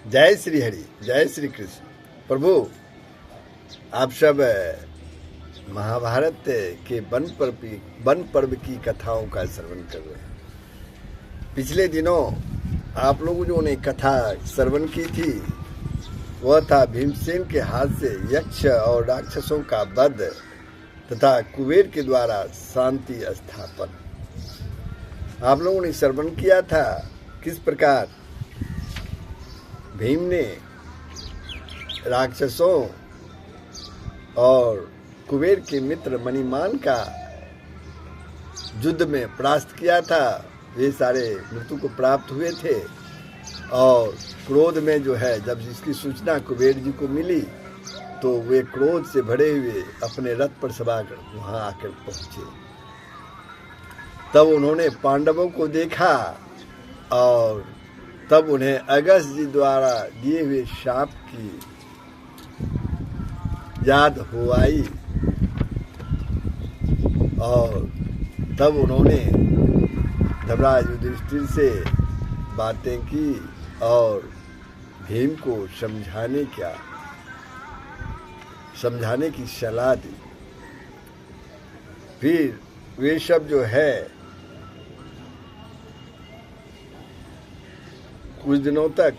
जय श्री हरि, जय श्री कृष्ण। प्रभु, आप सब महाभारत के वन पर्व की कथाओं का श्रवण कर रहे हैं। पिछले दिनों आप लोगों जो ने कथा श्रवण की थी वह था भीमसेन के हाथ से यक्ष और राक्षसों का वध तथा कुबेर के द्वारा शांति स्थापन। आप लोगों ने श्रवण किया था किस प्रकार भीम ने राक्षसों और कुबेर के मित्र मणिमान का युद्ध में परास्त किया था। वे सारे मृत्यु को प्राप्त हुए थे और क्रोध में जो है जब इसकी सूचना कुबेर जी को मिली तो वे क्रोध से भरे हुए अपने रथ पर सवार वहां आकर पहुंचे। तब उन्होंने पांडवों को देखा और तब उन्हें अगस्त जी द्वारा दिए हुए शाप की याद हो आई और तब उन्होंने धर्मराज युधिष्ठिर से बातें की और भीम को समझाने की सलाह दी। फिर वे सब जो है कुछ दिनों तक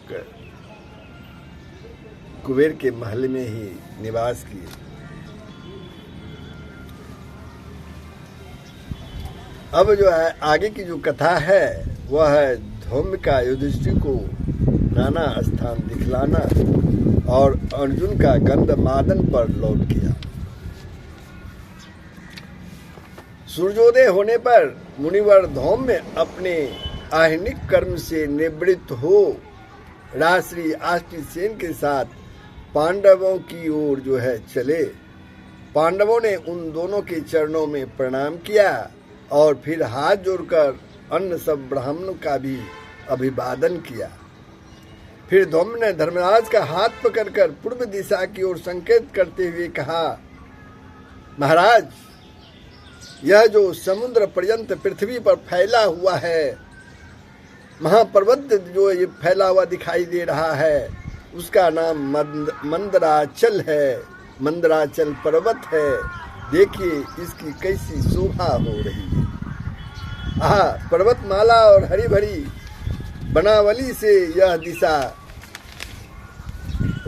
कुबेर के महल में ही निवास किए। अब जो है आगे की जो कथा है वह है धौम्य का युधिष्ठिर को नाना स्थान दिखलाना और अर्जुन का गंधमादन पर लौट किया। सूर्योदय होने पर मुनिवर धौम्य अपने आह्निक कर्म से निवृत्त हो राजश्री आष्टीसेन के साथ पांडवों की ओर जो है चले। पांडवों ने उन दोनों के चरणों में प्रणाम किया और फिर हाथ जोड़कर अन्य सब ब्राह्मणों का भी अभिवादन किया। फिर धौम्य ने धर्मराज का हाथ पकड़कर पूर्व दिशा की ओर संकेत करते हुए कहा, महाराज, यह जो समुद्र पर्यंत पृथ्वी पर फैला हुआ है, महापर्वत जो ये फैला हुआ दिखाई दे रहा है, उसका नाम मंदराचल है, मंदराचल पर्वत है। देखिए इसकी कैसी शोभा हो रही है। पर्वतमाला और हरी भरी बनावली से यह दिशा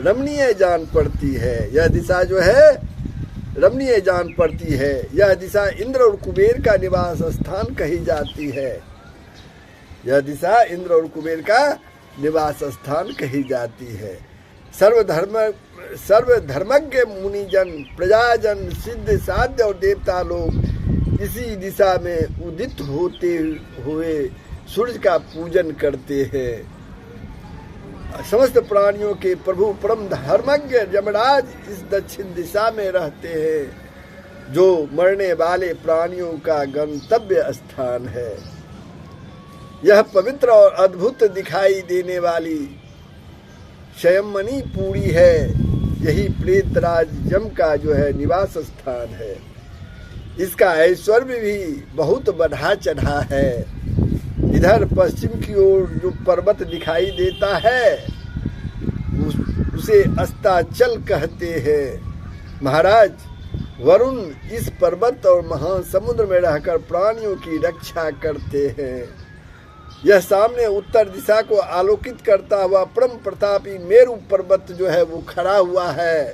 रमणीय जान पड़ती है। यह दिशा जो है रमणीय जान पड़ती है। यह दिशा इंद्र और कुबेर का निवास स्थान कही जाती है। यह दिशा इंद्र और कुबेर का निवास स्थान कही जाती है। सर्वधर्मज्ञ मुनिजन, प्रजाजन, सिद्ध, साध्य और देवता लोग इसी दिशा में उदित होते हुए सूर्य का पूजन करते हैं। समस्त प्राणियों के प्रभु परम धर्मज्ञ यमराज इस दक्षिण दिशा में रहते हैं, जो मरने वाले प्राणियों का गंतव्य स्थान है। यह पवित्र और अद्भुत दिखाई देने वाली शयमनी पूरी है। यही प्रेतराज यम का जो है निवास स्थान है। इसका ऐश्वर्य भी बहुत बढ़ा चढ़ा है। इधर पश्चिम की ओर जो पर्वत दिखाई देता है उसे अस्ताचल कहते हैं। महाराज, वरुण इस पर्वत और महासमुद्र में रहकर प्राणियों की रक्षा करते हैं। यह सामने उत्तर दिशा को आलोकित करता हुआ परम प्रतापी मेरु पर्वत जो है वो खड़ा हुआ है।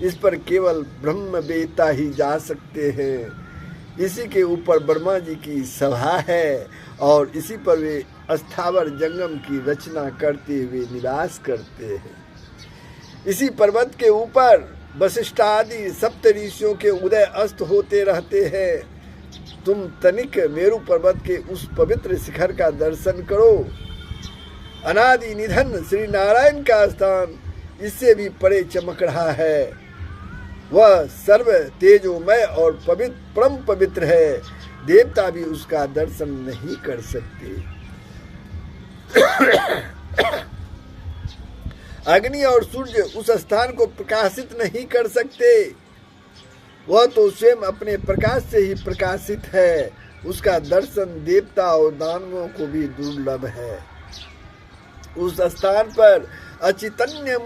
इस पर केवल ब्रह्मवेत्ता ही जा सकते हैं। इसी के ऊपर ब्रह्मा जी की सभा है और इसी पर वे अस्थावर जंगम की रचना करते हुए निवास करते हैं। इसी पर्वत के ऊपर वशिष्ठ आदि सप्त ऋषियों के उदय अस्त होते रहते हैं। तुम तनिक मेरु पर्वत के उस पवित्र शिखर का दर्शन करो। अनादि निधन श्री नारायण का स्थान इससे भी परे चमक रहा है। वह सर्व तेजोमय और परम पवित्र है। देवता भी उसका दर्शन नहीं कर सकते। अग्नि और सूर्य उस स्थान को प्रकाशित नहीं कर सकते। वह तो स्वयं अपने प्रकाश से ही प्रकाशित है। उसका दर्शन देवता और दानवों को भी दुर्लभ है। उस स्थान पर अचितन्य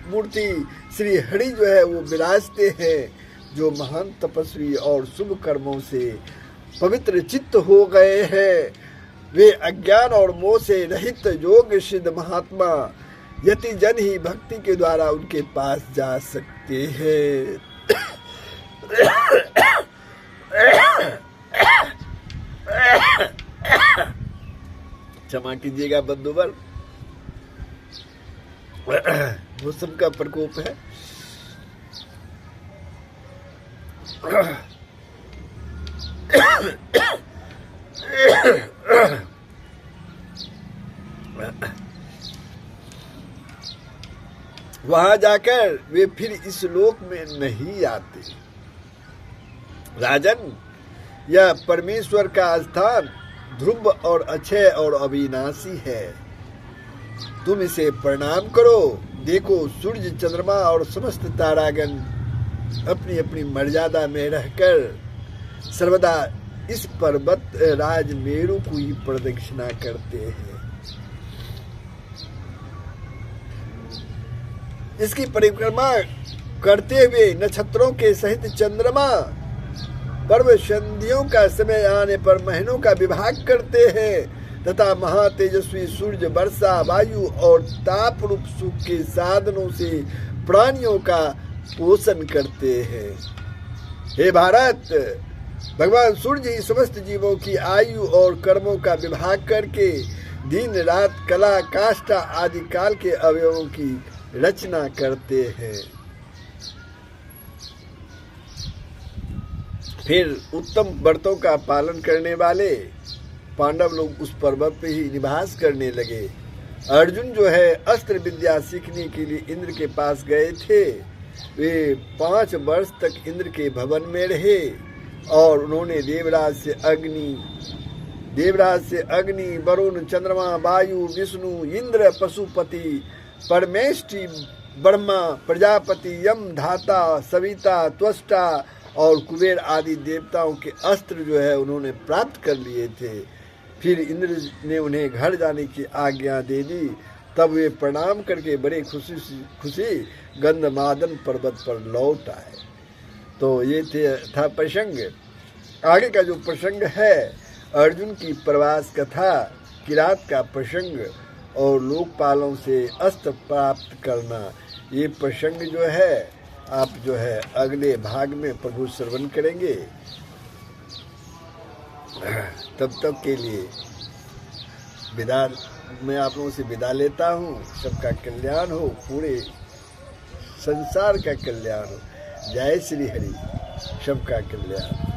मूर्ति श्री हरि जो है वो विराजते हैं, जो महान तपस्वी और शुभ कर्मों से पवित्र चित्त हो गए हैं। वे अज्ञान और मोह से रहित योग सिद्ध महात्मा यति जन ही भक्ति के द्वारा उनके पास जा सकते हैं। क्षमा कीजिएगा बंधुवर, मौसम का प्रकोप है। वहां जाकर वे फिर इस लोक में नहीं आते। राजन, यह परमेश्वर का स्थान ध्रुव और अक्षय और अविनाशी है। तुम इसे प्रणाम करो। देखो, सूर्य, चंद्रमा और समस्त तारागण अपनी अपनी मर्यादा में रहकर सर्वदा इस पर्वत राज मेरु को ही प्रदक्षिणा करते हैं। इसकी परिक्रमा करते हुए नक्षत्रों के सहित चंद्रमा पर्व संधियों का समय आने पर महीनों का विभाग करते हैं तथा महातेजस्वी सूर्य, वर्षा, वायु और ताप रूप सुख के साधनों से प्राणियों का पोषण करते हैं। हे भारत, भगवान सूर्य ही समस्त जीवों की आयु और कर्मों का विभाग करके दिन रात, कला, काष्ठा आदि काल के अवयवों की रचना करते हैं। फिर उत्तम व्रतों का पालन करने वाले पांडव लोग उस पर्वत पे ही निवास करने लगे। अर्जुन जो है अस्त्र विद्या सीखने के लिए इंद्र के पास गए थे। वे 5 वर्ष तक इंद्र के भवन में रहे और उन्होंने देवराज से अग्नि, वरुण, चंद्रमा, वायु, विष्णु, इंद्र, पशुपति, परमेष्टि, ब्रह्मा, प्रजापति, यम, धाता, सविता, त्वष्टा और कुबेर आदि देवताओं के अस्त्र जो है उन्होंने प्राप्त कर लिए थे। फिर इंद्र ने उन्हें घर जाने की आज्ञा दे दी। तब वे प्रणाम करके बड़े खुशी गंधमादन पर्वत पर लौट आए। तो ये था प्रसंग। आगे का जो प्रसंग है अर्जुन की प्रवास कथा, किरात का प्रसंग और लोकपालों से अस्त्र प्राप्त करना, ये प्रसंग जो है आप जो है अगले भाग में प्रभु श्रवण करेंगे। तब तक के लिए मैं आप लोगों से विदा लेता हूँ। सबका कल्याण हो, पूरे संसार का कल्याण हो। जय श्री हरि। सबका कल्याण।